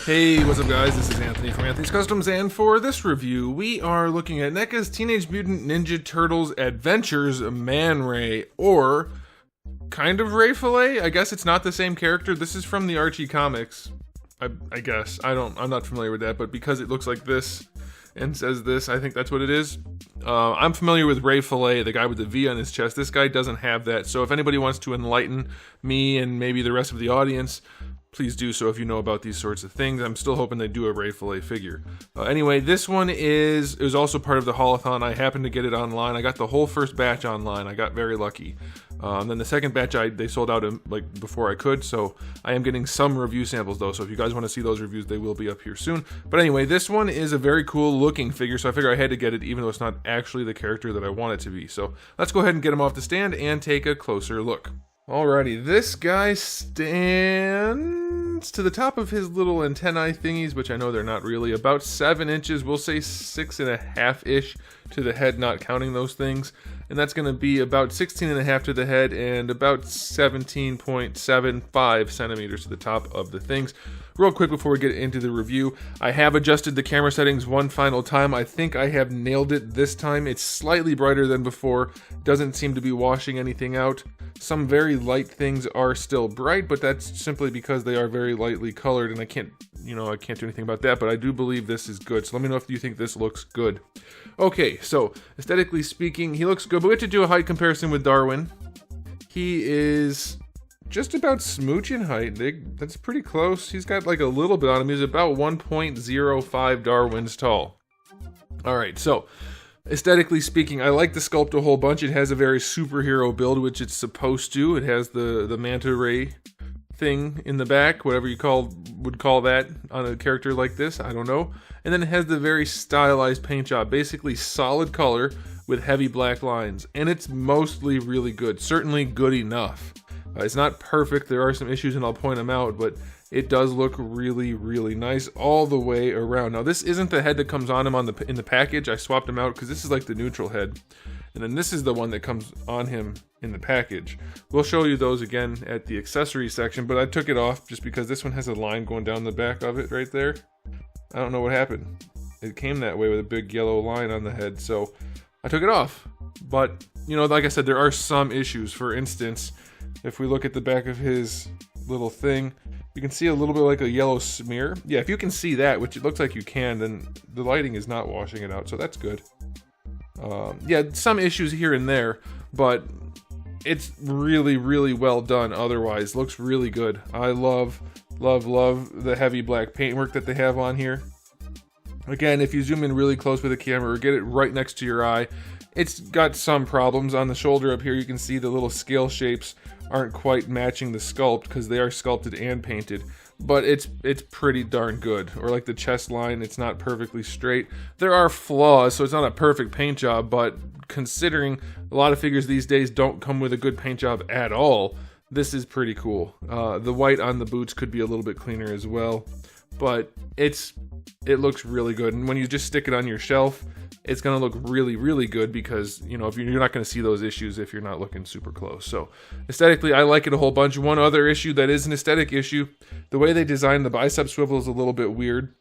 Hey, what's up guys? This is Anthony from Anthony's Customs, and for this review, we are looking at NECA's Teenage Mutant Ninja Turtles Adventures Man Ray, or kind of Ray Fillet. I guess it's not the same character. This is from the Archie comics. I guess. I'm not familiar with that, but because it looks like this and says this, I think that's what it is. I'm familiar with Ray Fillet, the guy with the V on his chest. This guy doesn't have that, so if anybody wants to enlighten me and maybe the rest of the audience, please do so if you know about these sorts of things. I'm still hoping they do a Ray Fillet figure. Anyway, this one it was also part of the haulathon. I happened to get it online. I got the whole first batch online. I got very lucky. Then the second batch, they sold out like before I could, so I am getting some review samples though, so if you guys want to see those reviews, they will be up here soon. But anyway, this one is a very cool looking figure, so I figure I had to get it even though it's not actually the character that I want it to be. So let's go ahead and get him off the stand and take a closer look. Alrighty, this guy stands to the top of his little antennae thingies, which I know they're not really, about 7 inches, we'll say 6.5-ish to the head, not counting those things. And that's going to be about 16.5 to the head and about 17.75 centimeters to the top of the things. Real quick before we get into the review, I have adjusted the camera settings one final time. I think I have nailed it this time. It's slightly brighter than before. Doesn't seem to be washing anything out. Some very light things are still bright, but that's simply because they are very lightly colored, and I can't do anything about that, but I do believe this is good. So let me know if you think this looks good. Okay, so aesthetically speaking, he looks good, but we have to do a height comparison with Darwin. He is just about smooching height. That's pretty close. He's got like a little bit on him. He's about 1.05 Darwins tall. All right, so aesthetically speaking, I like the sculpt a whole bunch. It has a very superhero build, which it's supposed to. It has the manta ray thing in the back, whatever you would call that on a character like this, I don't know. And then it has the very stylized paint job, basically solid color with heavy black lines, and it's mostly really good, certainly good enough. It's not perfect, there are some issues and I'll point them out, but it does look really, really nice all the way around. Now this isn't the head that comes on him in the package. I swapped him out because this is like the neutral head, and then this is the one that comes on him in the package. We'll show you those again at the accessories section, but I took it off just because this one has a line going down the back of it right there. I don't know what happened. It came that way with a big yellow line on the head, so I took it off. But, like I said, there are some issues. For instance, if we look at the back of his little thing, you can see a little bit like a yellow smear. Yeah, if you can see that, which it looks like you can, then the lighting is not washing it out, so that's good. Yeah, some issues here and there, but it's really, really well done otherwise. Looks really good. I love the heavy black paintwork that they have on here. Again, if you zoom in really close with the camera or get it right next to your eye, it's got some problems. On the shoulder up here, you can see the little scale shapes aren't quite matching the sculpt because they are sculpted and painted, but it's pretty darn good. Or like the chest line, it's not perfectly straight. There are flaws, so it's not a perfect paint job, but considering a lot of figures these days don't come with a good paint job at all, this is pretty cool. The white on the boots could be a little bit cleaner as well, but it looks really good. And when you just stick it on your shelf, it's going to look really, really good because, if you're not going to see those issues if you're not looking super close. So aesthetically, I like it a whole bunch. One other issue that is an aesthetic issue, the way they designed the bicep swivel is a little bit weird.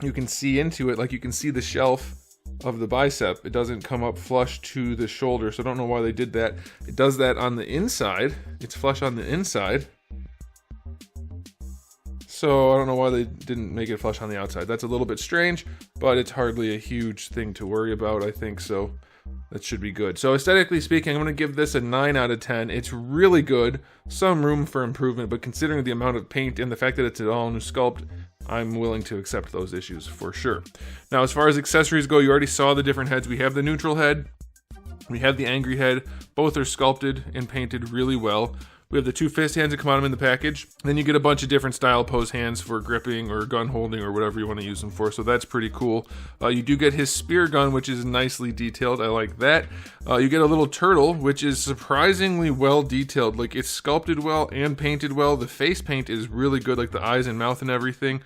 You can see into it, like you can see the shelf of the bicep. It doesn't come up flush to the shoulder, so I don't know why they did that. It does that on the inside. It's flush on the inside. So I don't know why they didn't make it flush on the outside. That's a little bit strange, but it's hardly a huge thing to worry about, I think, so that should be good. So aesthetically speaking, I'm going to give this a 9 out of 10. It's really good, some room for improvement, but considering the amount of paint and the fact that it's an all-new sculpt, I'm willing to accept those issues for sure. Now, as far as accessories go, you already saw the different heads. We have the neutral head, we have the angry head. Both are sculpted and painted really well. We have the 2 fist hands that come on them in the package. Then you get a bunch of different style pose hands for gripping or gun holding or whatever you want to use them for, so that's pretty cool. You do get his spear gun, which is nicely detailed. I like that. You get a little turtle, which is surprisingly well detailed. Like, it's sculpted well and painted well. The face paint is really good, like the eyes and mouth and everything.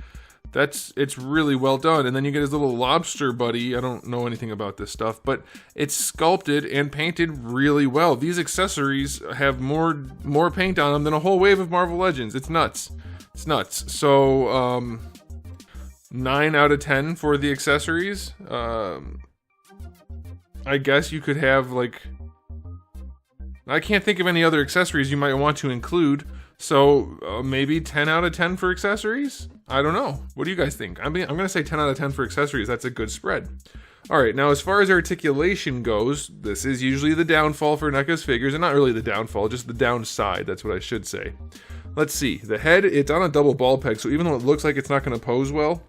It's really well done. And then you get his little lobster buddy. I don't know anything about this stuff, but it's sculpted and painted really well. These accessories have more paint on them than a whole wave of Marvel Legends. It's nuts. So 9 out of 10 for the accessories. I guess you could have, like... I can't think of any other accessories you might want to include, so maybe 10 out of 10 for accessories? I don't know. What do you guys think? I'm going to say 10 out of 10 for accessories. That's a good spread. Alright, now as far as articulation goes, this is usually the downfall for NECA's figures, and not really the downfall, just the downside, that's what I should say. Let's see, the head, it's on a double ball peg, so even though it looks like it's not going to pose well,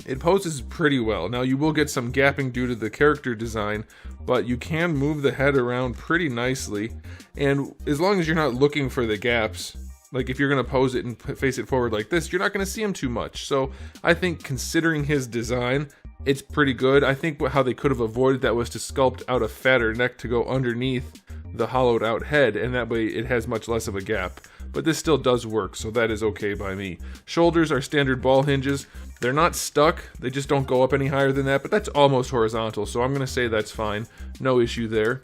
it poses pretty well. Now you will get some gapping due to the character design, but you can move the head around pretty nicely, and as long as you're not looking for the gaps, like if you're going to pose it and face it forward like this, you're not going to see him too much. So I think considering his design, it's pretty good. I think how they could have avoided that was to sculpt out a fatter neck to go underneath the hollowed out head, and that way it has much less of a gap. But this still does work, so that is okay by me. Shoulders are standard ball hinges. They're not stuck, they just don't go up any higher than that, but that's almost horizontal, so I'm going to say that's fine. No issue there.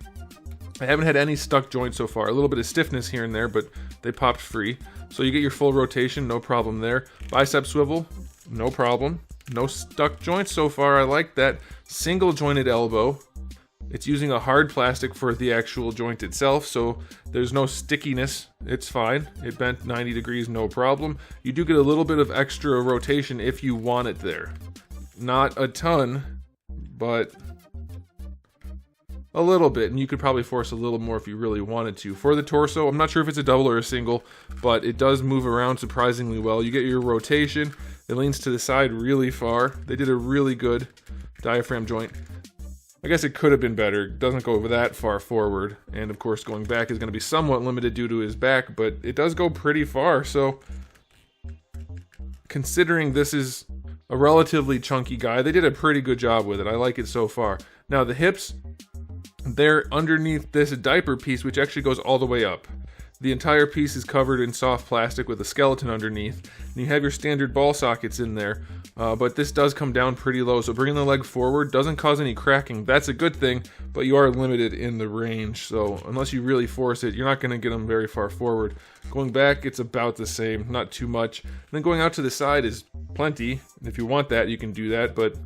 I haven't had any stuck joints so far. A little bit of stiffness here and there, but they popped free. So you get your full rotation, no problem there. Bicep swivel, no problem. No stuck joints so far, I like that. Single jointed elbow. It's using a hard plastic for the actual joint itself, so there's no stickiness. It's fine. It bent 90 degrees, no problem. You do get a little bit of extra rotation if you want it there. Not a ton, but a little bit, and you could probably force a little more if you really wanted to. For the torso, I'm not sure if it's a double or a single, but it does move around surprisingly well. You get your rotation. It leans to the side really far. They did a really good diaphragm joint. I guess it could have been better. It doesn't go that far forward, and of course going back is going to be somewhat limited due to his back, but it does go pretty far, so considering this is a relatively chunky guy, they did a pretty good job with it. I like it so far. Now the hips, they're underneath this diaper piece, which actually goes all the way up. The entire piece is covered in soft plastic with a skeleton underneath, and you have your standard ball sockets in there, but this does come down pretty low, so bringing the leg forward doesn't cause any cracking. That's a good thing, but you are limited in the range, so unless you really force it, you're not going to get them very far forward. Going back, it's about the same, not too much. And then going out to the side is plenty. If you want that, you can do that, but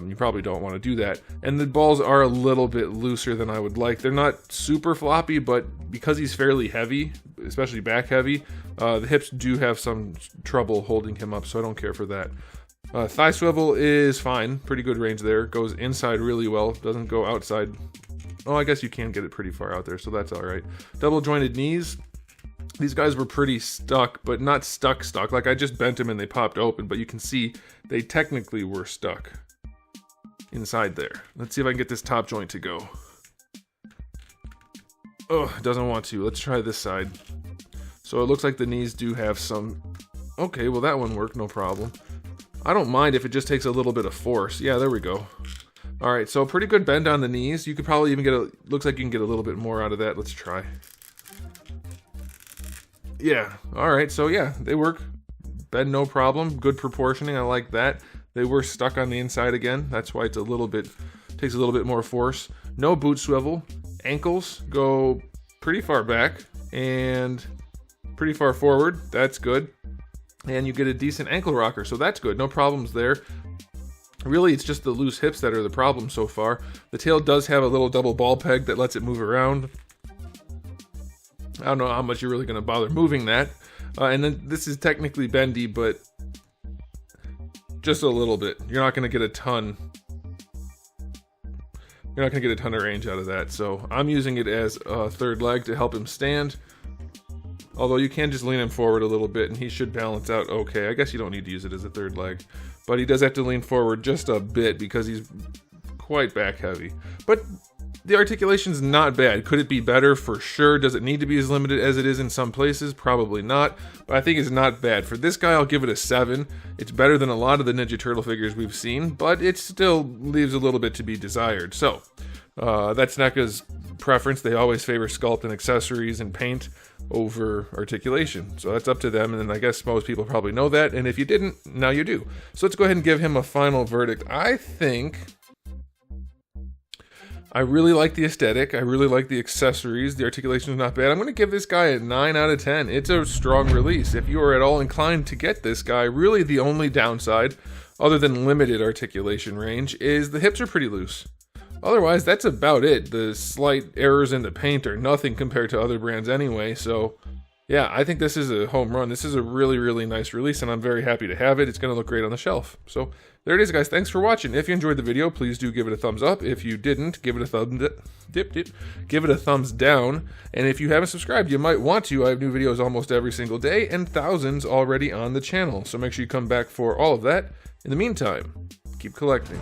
you probably don't want to do that. And the balls are a little bit looser than I would like. They're not super floppy, but because he's fairly heavy, especially back heavy, the hips do have some trouble holding him up, so I don't care for that. Thigh swivel is fine, pretty good range there. Goes inside really well, doesn't go outside. Oh, I guess you can get it pretty far out there, so that's alright. Double jointed knees. These guys were pretty stuck, but not stuck. Like I just bent them and they popped open, but you can see they technically were stuck inside there. Let's see if I can get this top joint to go. Oh, it doesn't want to. Let's try this side. So it looks like the knees do have some... Okay, well that one worked, no problem. I don't mind if it just takes a little bit of force. Yeah, there we go. Alright, so pretty good bend on the knees. You could probably even get a... Looks like you can get a little bit more out of that. Let's try. Yeah, alright, so yeah, they work. Bend no problem. Good proportioning, I like that. They were stuck on the inside again. That's why it's a little bit... Takes a little bit more force. No boot swivel. Ankles go pretty far back and pretty far forward. That's good. And you get a decent ankle rocker, so that's good. No problems there. Really, it's just the loose hips that are the problem so far. The tail does have a little double ball peg that lets it move around. I don't know how much you're really going to bother moving that. And then this is technically bendy, but just a little bit. You're not going to get a ton. You're not going to get a ton of range out of that. So I'm using it as a third leg to help him stand. Although you can just lean him forward a little bit and he should balance out okay. I guess you don't need to use it as a third leg. But he does have to lean forward just a bit because he's quite back heavy. But the articulation's not bad. Could it be better? For sure. Does it need to be as limited as it is in some places? Probably not. But I think it's not bad. For this guy, I'll give it a 7. It's better than a lot of the Ninja Turtle figures we've seen, but it still leaves a little bit to be desired. So, that's NECA's preference. They always favor sculpt and accessories and paint over articulation. So that's up to them, and I guess most people probably know that, and if you didn't, now you do. So let's go ahead and give him a final verdict. I think I really like the aesthetic. I really like the accessories. The articulation is not bad. I'm going to give this guy a 9 out of 10. It's a strong release. If you are at all inclined to get this guy, really the only downside, other than limited articulation range, is the hips are pretty loose. Otherwise, that's about it. The slight errors in the paint are nothing compared to other brands anyway, so yeah, I think this is a home run. This is a really, really nice release, and I'm very happy to have it. It's going to look great on the shelf. So there it is, guys. Thanks for watching. If you enjoyed the video, please do give it a thumbs up. If you didn't, give it a thumbs down. And if you haven't subscribed, you might want to. I have new videos almost every single day, and thousands already on the channel. So make sure you come back for all of that. In the meantime, keep collecting.